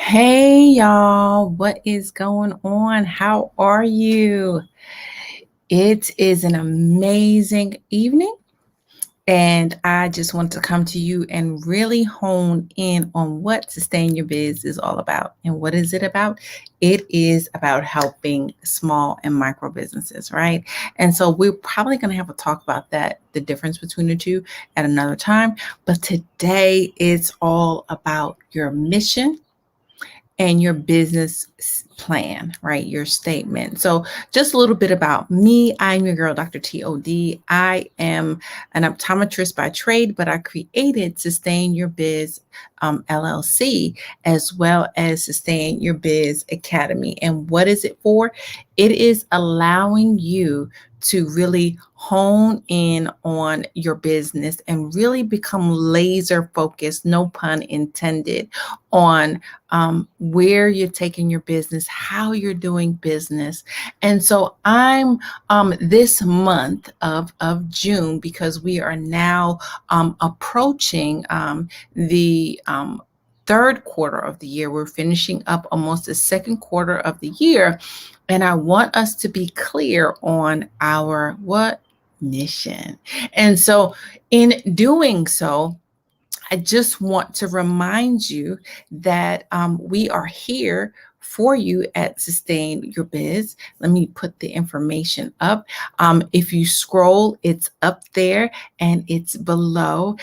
Hey y'all, what is going on? How are you? It is an amazing evening, and I just want to come to you and really hone in on what Sustain Your Biz is all about. And what is it about? It is about helping small and micro businesses, right? And so we're probably going to have a talk about that, the difference between the two at another time. But today it's all about your mission and your business plan, right? Your statement. So, just a little bit about me. I'm your girl, Dr. T. I am an optometrist by trade, but I created Sustain Your Biz LLC as well as Sustain Your Biz Academy. And what is it for? It is allowing you to really hone in on your business and really become laser focused, no pun intended, on where you're taking your business, how you're doing business. And so I'm this month of June, because we are now approaching the third quarter of the year. We're finishing up almost the second quarter of the year. And I want us to be clear on our what mission. And so in doing so, I just want to remind you that we are here for you at Sustain Your Biz. Let me put the information up. If you scroll, it's up there and it's below.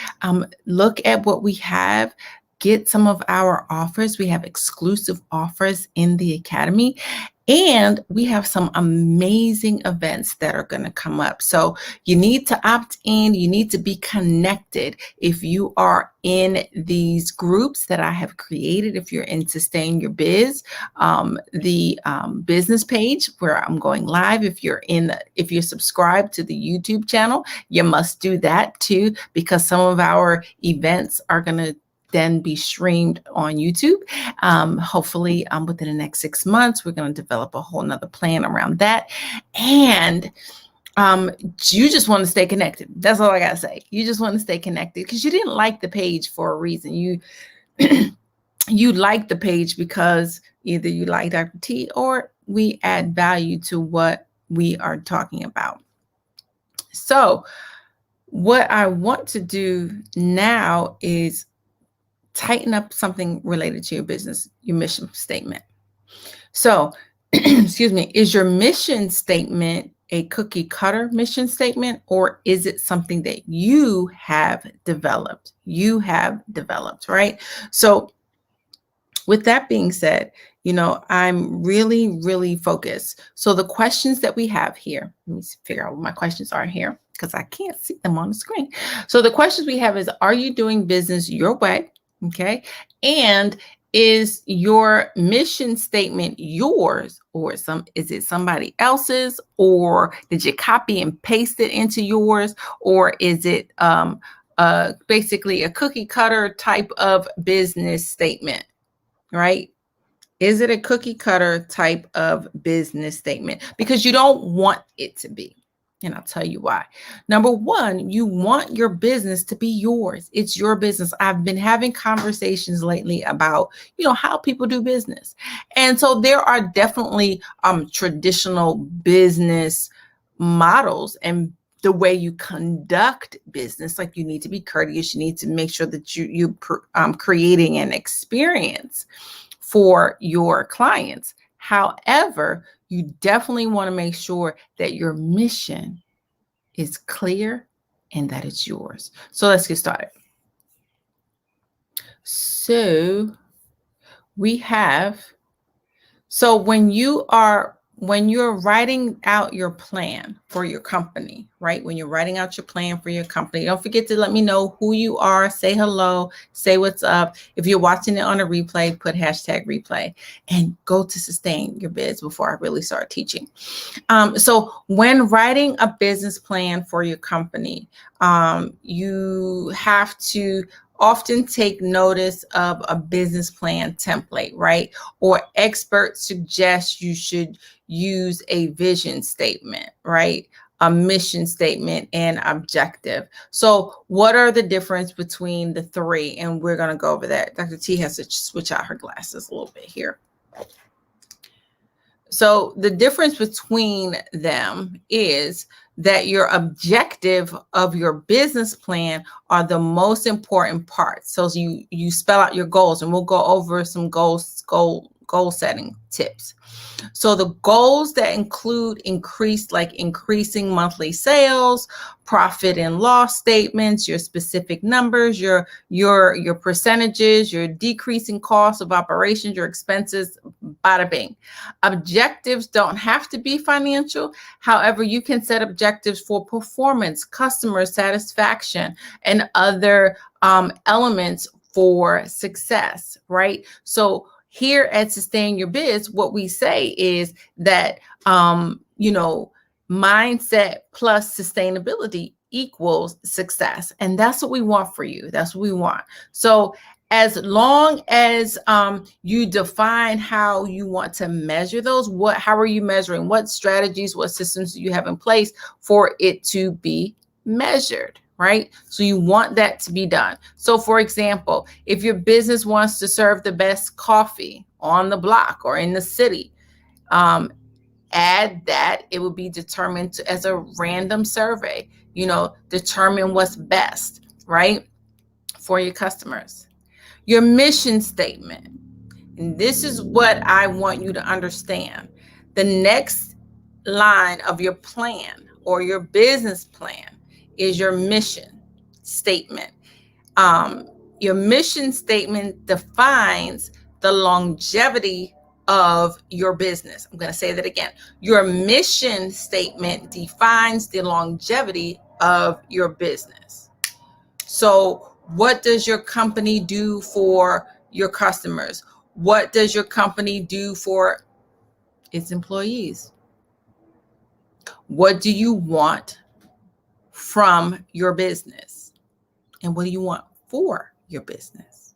Look at what we have. Get some of our offers. We have exclusive offers in the Academy. And we have some amazing events that are going to come up. So you need to opt in. You need to be connected. If you are in these groups that I have created, if you're in Sustain Your Biz, the business page where I'm going live, if you're subscribed to the YouTube channel, you must do that too, because some of our events are going to then be streamed on YouTube. Hopefully, within the next 6 months, we're going to develop a whole nother plan around that. And you just want to stay connected. That's all I got to say. You just want to stay connected because you didn't like the page for a reason. You you like the page because either you like Dr. T or we add value to what we are talking about. So what I want to do now is tighten up something related to your business, your mission statement. So, excuse me, is your mission statement a cookie cutter mission statement, or is it something that you have developed? You have developed, right? So, with that being said, I'm really, really focused. So the questions that we have here, let me figure out what my questions are here because I can't see them on the screen. So the questions we have is, are you doing business your way? Okay. And is your mission statement yours, or is it somebody else's, or did you copy and paste it into yours, or is it basically a cookie cutter type of business statement, right? Is it a cookie cutter type of business statement? Because you don't want it to be. And I'll tell you why. Number one, you want your business to be yours. It's your business. I've been having conversations lately about, how people do business. And so there are definitely traditional business models and the way you conduct business. Like, you need to be courteous. You need to make sure that you're creating an experience for your clients. However, you definitely want to make sure that your mission is clear and that it's yours. So let's get started. So when you're writing out your plan for your company, right? When you're writing out your plan for your company, don't forget to let me know who you are, say hello, say what's up. If you're watching it on a replay, put #replay and go to Sustain Your Biz before I really start teaching. So when writing a business plan for your company, you have to often take notice of a business plan template, right? Or experts suggest you should use a vision statement, right? a mission statement, and objective. So what are the difference between the three? And we're going to go over that. Dr. T has to switch out her glasses a little bit here. So the difference between them is that your objective of your business plan are the most important parts. So you spell out your goals, and we'll go over some goal setting tips. So the goals that include increasing monthly sales, profit and loss statements, your specific numbers, your percentages, your decreasing costs of operations, your expenses, bada bing. Objectives don't have to be financial. However, you can set objectives for performance, customer satisfaction, and other elements for success, right? So here at Sustain Your Biz, what we say is that, mindset plus sustainability equals success. And that's what we want for you. That's what we want. So as long as you define how you want to measure those, how are you measuring? What strategies, what systems do you have in place for it to be measured? Right? So you want that to be done. So for example, if your business wants to serve the best coffee on the block or in the city, add that. It will be determined as a random survey, determine what's best, right, for your customers. Your mission statement. And this is what I want you to understand. The next line of your plan or your business plan is your mission statement. Your mission statement defines the longevity of your business. I'm going to say that again. Your mission statement defines the longevity of your business. So what does your company do for your customers? What does your company do for its employees? What do you want from your business? And what do you want for your business?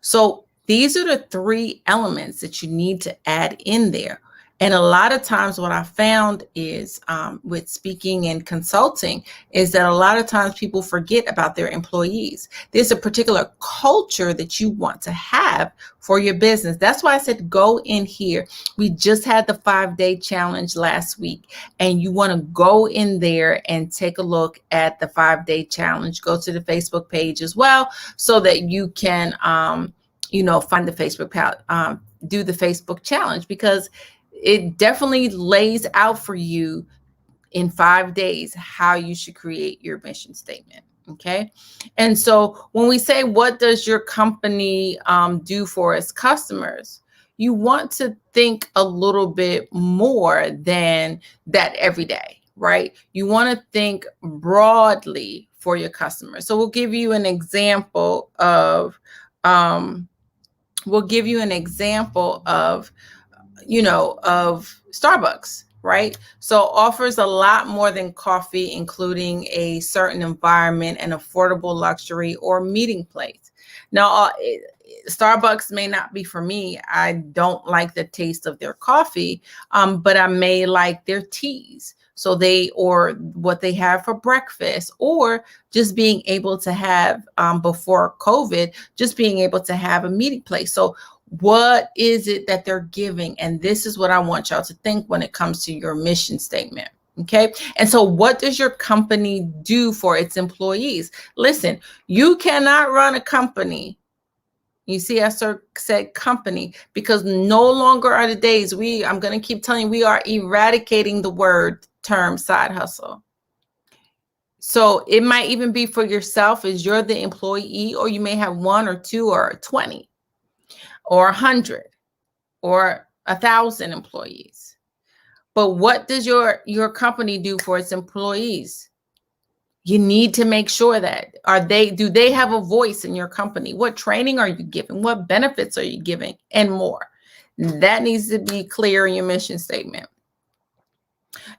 So these are the three elements that you need to add in there. And a lot of times what I found is with speaking and consulting is that a lot of times people forget about their employees. There's a particular culture that you want to have for your business. That's why I said go in here. We just had the 5-day challenge last week, and you want to go in there and take a look at the 5-day challenge. Go to the Facebook page as well so that you can, find the Facebook, do the Facebook challenge, because it definitely lays out for you in 5 days how you should create your mission statement. Okay. And so when we say, what does your company do for its customers? You want to think a little bit more than that every day, right? You want to think broadly for your customers. So we'll give you an example of, of Starbucks, right? So offers a lot more than coffee, including a certain environment and affordable luxury or meeting place. Now, Starbucks may not be for me. I don't like the taste of their coffee, but I may like their teas. So or what they have for breakfast, or just being able to have, before COVID, just being able to have a meeting place. So what is it that they're giving? And this is what I want y'all to think when it comes to your mission statement. Okay. And so what does your company do for its employees? Listen, you cannot run a company. You see, I said company, because no longer are the days I'm going to keep telling you, we are eradicating the term side hustle. So it might even be for yourself as you're the employee, or you may have 1 or 2 or 20 or 100 or 1,000 employees. But what does your company do for its employees? You need to make sure that do they have a voice in your company? What training are you giving? What benefits are you giving? And more. That needs to be clear in your mission statement.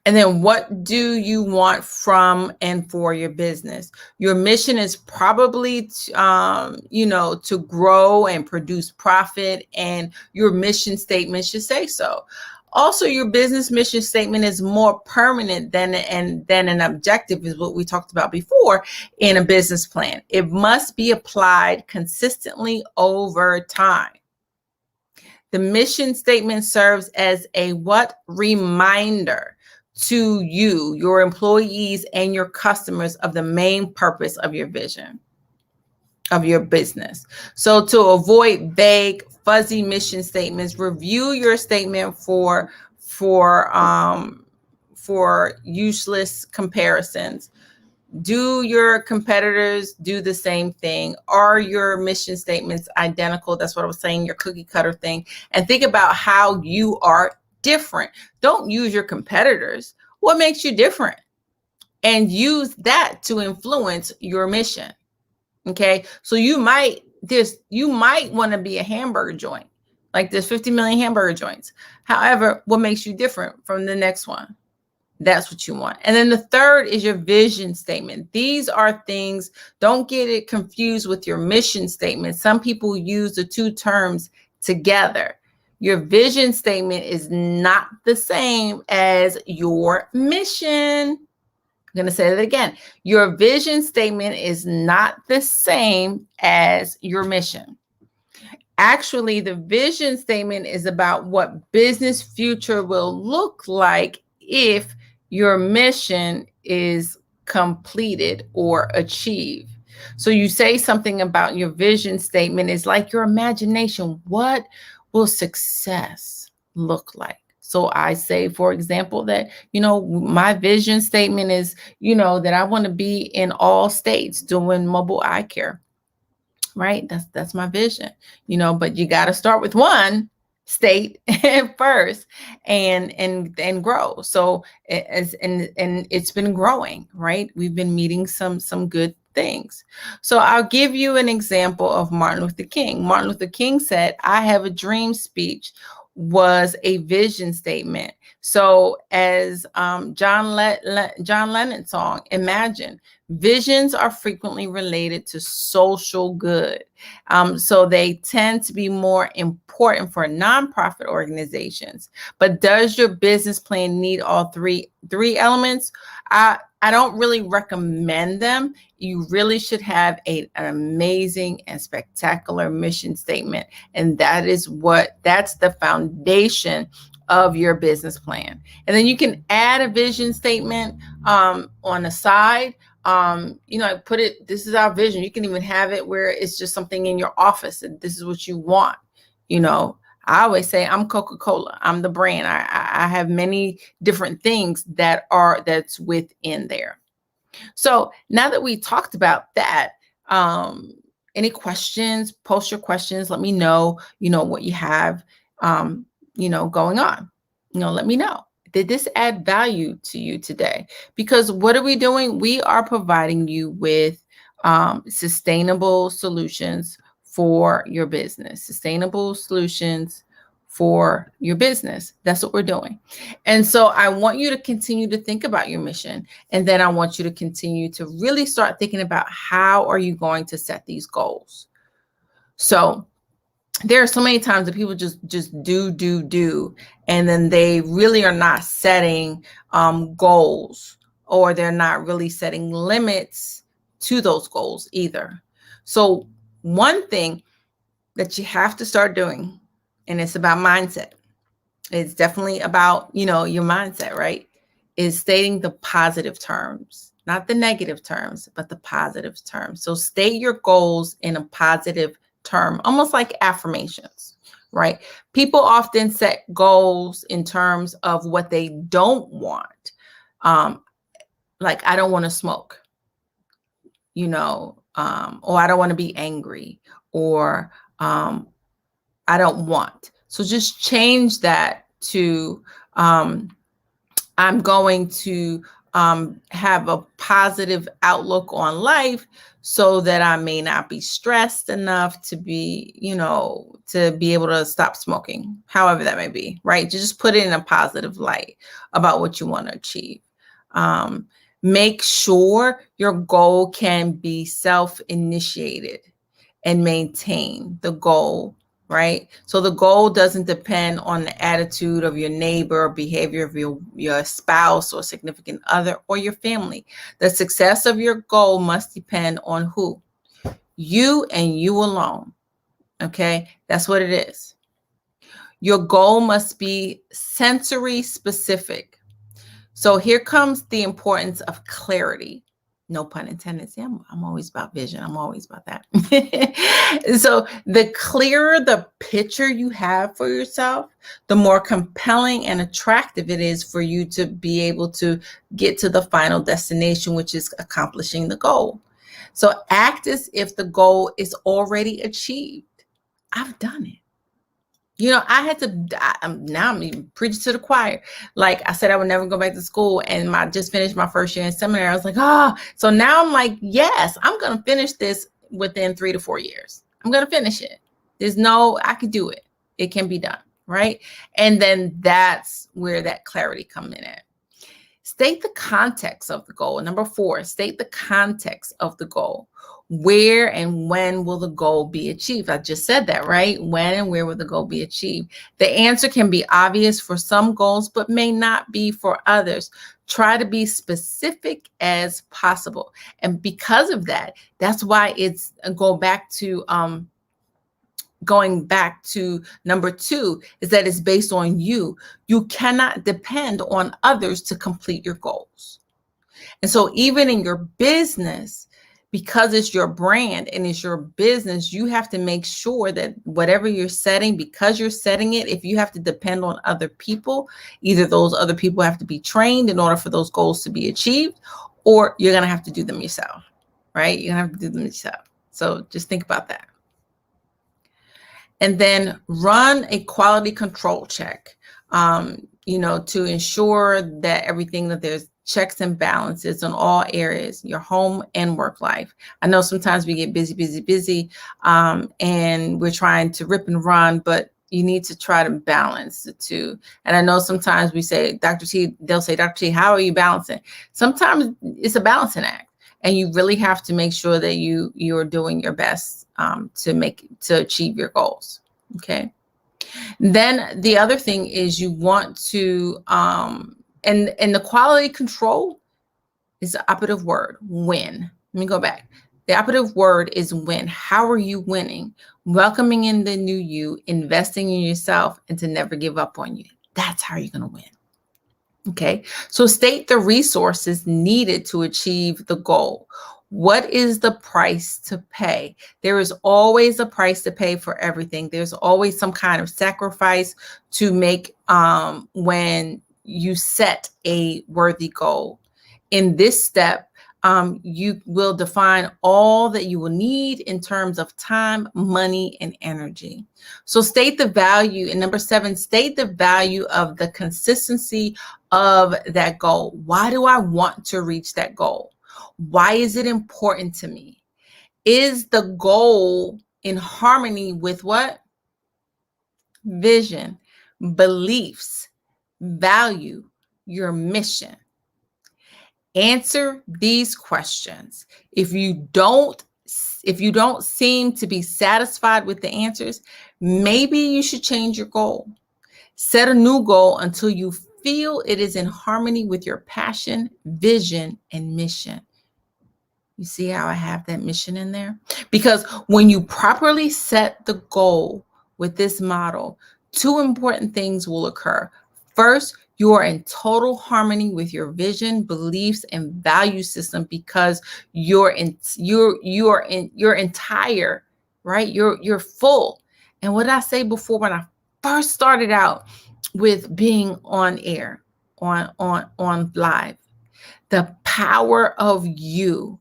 And then what do you want from and for your business? Your mission is probably, to grow and produce profit, and your mission statement should say so. Also, your business mission statement is more permanent than an objective, is what we talked about before in a business plan. It must be applied consistently over time. The mission statement serves as a what? Reminder to you, your employees, and your customers of the main purpose of your vision, of your business. So to avoid vague, fuzzy mission statements, review your statement for useless comparisons. Do your competitors do the same thing? Are your mission statements identical? That's what I was saying, your cookie cutter thing. And think about how you are different. Don't use your competitors. What makes you different? And use that to influence your mission. Okay. So you might want to be a hamburger joint. Like there's 50 million hamburger joints. However, what makes you different from the next one? That's what you want. And then the third is your vision statement. These are things, don't get it confused with your mission statement. Some people use the two terms together. Your vision statement is not the same as your mission. I'm going to say that again. Your vision statement is not the same as your mission. Actually, the vision statement is about what business future will look like if your mission is completed or achieved. So you say something about your vision statement is like your imagination. What will success look like? So I say, for example, that, my vision statement is, that I want to be in all states doing mobile eye care. Right? That's my vision, but you got to start with one state first and grow. So and it's been growing, right? We've been meeting some good things. So I'll give you an example of Martin Luther King. Martin Luther King said, "I have a dream" speech was a vision statement. So as John Lennon's song, Imagine, visions are frequently related to social good. So they tend to be more important for nonprofit organizations. But does your business plan need all three elements? I don't really recommend them. You really should have an amazing and spectacular mission statement. And that's the foundation of your business plan. And then you can add a vision statement on the side. This is our vision. You can even have it where it's just something in your office and this is what you want. I always say I'm Coca-Cola. I'm the brand. I have many different things that's within there. So now that we talked about that, any questions, post your questions. Let me know, what you have, going on. Let me know. Did this add value to you today? Because what are we doing? We are providing you with sustainable solutions for your business, sustainable solutions for your business. That's what we're doing. And so I want you to continue to think about your mission. And then I want you to continue to really start thinking about how are you going to set these goals. So there are so many times that people just do, and then they really are not setting goals, or they're not really setting limits to those goals either. So one thing that you have to start doing, and it's about mindset. It's definitely about, your mindset, right? Is stating the positive terms, not the negative terms, but the positive terms. So state your goals in a positive term, almost like affirmations, right? People often set goals in terms of what they don't want. Like, I don't want to smoke, or I don't want to be angry, or I don't want. So just change that to I'm going to have a positive outlook on life so that I may not be stressed enough to be, to be able to stop smoking, however that may be, right? Just put it in a positive light about what you want to achieve. Make sure your goal can be self-initiated and maintain the goal right? So the goal doesn't depend on the attitude of your neighbor or behavior of your spouse or significant other or your family. The success of your goal must depend on who? You and you alone. Okay, that's what it is. Your goal must be sensory specific. So here comes the importance of clarity. No pun intended. See, I'm always about vision. I'm always about that. So the clearer the picture you have for yourself, the more compelling and attractive it is for you to be able to get to the final destination, which is accomplishing the goal. So act as if the goal is already achieved. I've done it. I had to, now I'm even preaching to the choir. Like I said, I would never go back to school, and I just finished my first year in seminary. I was like, so now I'm like, yes, I'm going to finish this within 3 to 4 years. I'm going to finish it. I could do it. It can be done. Right. And then that's where that clarity comes in at. State the context of the goal. Number 4, state the context of the goal. Where and when will the goal be achieved? I just said that, right? When and where will the goal be achieved? The answer can be obvious for some goals, but may not be for others. Try to be specific as possible. And because of that, that's why it's going back to number 2 is that it's based on you. You cannot depend on others to complete your goals. And so even in your business, because it's your brand and it's your business, you have to make sure that whatever you're setting, because you're setting it, if you have to depend on other people, either those other people have to be trained in order for those goals to be achieved, or you're going to have to do them yourself, right? You're going to have to do them yourself. So just think about that. And then run a quality control check, to ensure that everything, that there's checks and balances on all areas, your home and work life. I know sometimes we get busy, and we're trying to rip and run, but you need to try to balance the two. And I know sometimes we say, Dr. T, they'll say, Dr. T, how are you balancing? Sometimes it's a balancing act. And you really have to make sure that you're doing your best to achieve your goals. Okay. Then the other thing is you want to and the quality control is the operative word, win. Let me go back. The operative word is win. How are you winning? Welcoming in the new you, investing in yourself, and to never give up on you. That's how you're going to win. Okay, so state the resources needed to achieve the goal. What is the price to pay? There is always a price to pay for everything. There's always some kind of sacrifice to make when you set a worthy goal. In this step, you will define all that you will need in terms of time, money, and energy. So state the value. And number 7, state the value of the consistency of that goal. Why do I want to reach that goal? Why is it important to me? Is the goal in harmony with what? Vision, beliefs, value, your mission. Answer these questions. If you don't seem to be satisfied with the answers, maybe you should change your goal. Set a new goal until you feel it is in harmony with your passion, vision, and mission. You see how I have that mission in there? Because when you properly set the goal with this model, 2 important things will occur. First, you are in total harmony with your vision, beliefs, and value system because you're entire, right? You're full. And what did I say before when I first started out with being on air, on live? The power of you,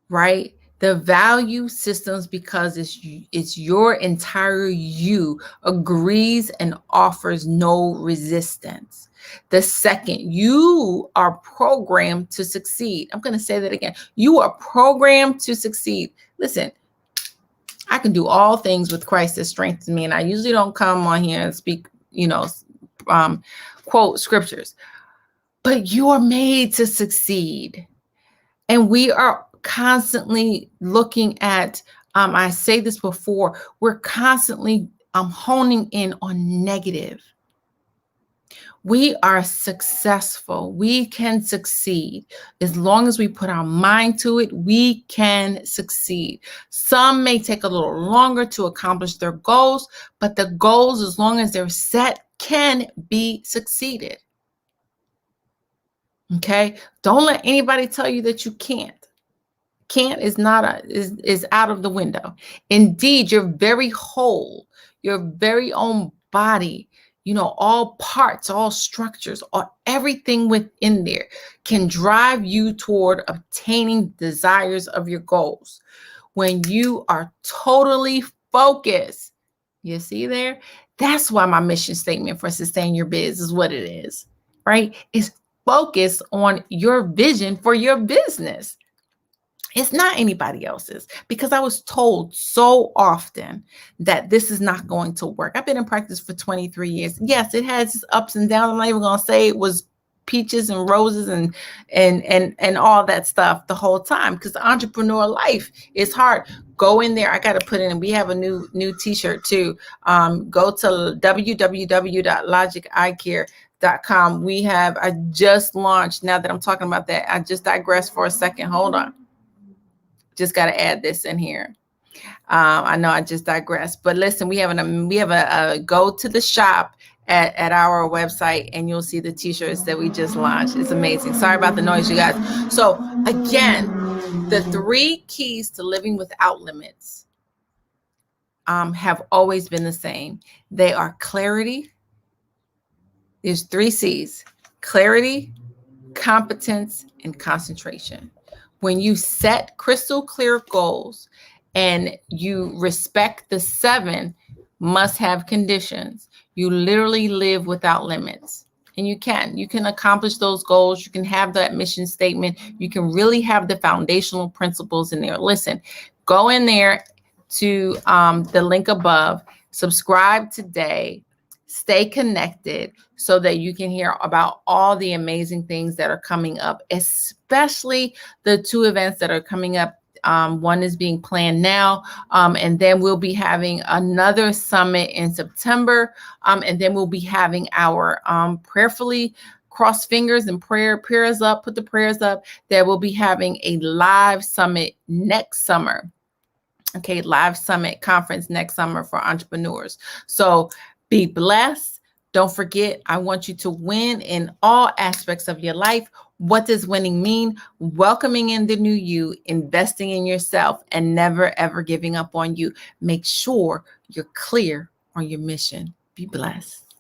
right? The value systems, because it's your entire you, agrees and offers no resistance. The second, you are programmed to succeed. I'm going to say that again. You are programmed to succeed. Listen, I can do all things with Christ that strengthens me. And I usually don't come on here and speak, quote scriptures, but you are made to succeed. And we are constantly looking at I say this before, we're constantly honing in on negative. We are successful. We can succeed. As long as we put our mind to it, we can succeed. Some may take a little longer to accomplish their goals, but the goals, as long as they're set, can be succeeded. Okay? Don't let anybody tell you that you can't. Can't is not is out of the window. Indeed, your very whole, your very own body, all parts, all structures, all everything within there can drive you toward obtaining desires of your goals. When you are totally focused, you see there? That's why my mission statement for Sustain Your Biz is what it is, right? It's focused on your vision for your business. It's not anybody else's, because I was told so often that this is not going to work. I've been in practice for 23 years. Yes, it has its ups and downs. I'm not even going to say it was peaches and roses and all that stuff the whole time, because the entrepreneur life is hard. Go in there. I got to put in, we have a new t-shirt too. Go to www.logiceyecare.com. I just launched, now that I'm talking about that, I just digressed for a second. Hold on. Just got to add this in here. I know I just digressed, but listen, we have a go to the shop at our website, and you'll see the t-shirts that we just launched. It's amazing. Sorry about the noise, you guys. So again, the 3 keys to living without limits have always been the same. They are clarity. There's 3 C's: clarity, competence, and concentration. When you set crystal clear goals and you respect the 7 must-have conditions, you literally live without limits. And you can accomplish those goals. You can have that mission statement. You can really have the foundational principles in there. Listen, go in there to the link above, subscribe today, stay connected so that you can hear about all the amazing things that are coming up, especially the 2 events that are coming up. One is being planned now, and then we'll be having another summit in September, and then we'll be having our prayerfully cross fingers and prayers up, put the prayers up, that we'll be having a live summit next summer. Okay, live summit conference next summer for entrepreneurs. So be blessed. Don't forget, I want you to win in all aspects of your life. What does winning mean? Welcoming in the new you, investing in yourself, and never, ever giving up on you. Make sure you're clear on your mission. Be blessed.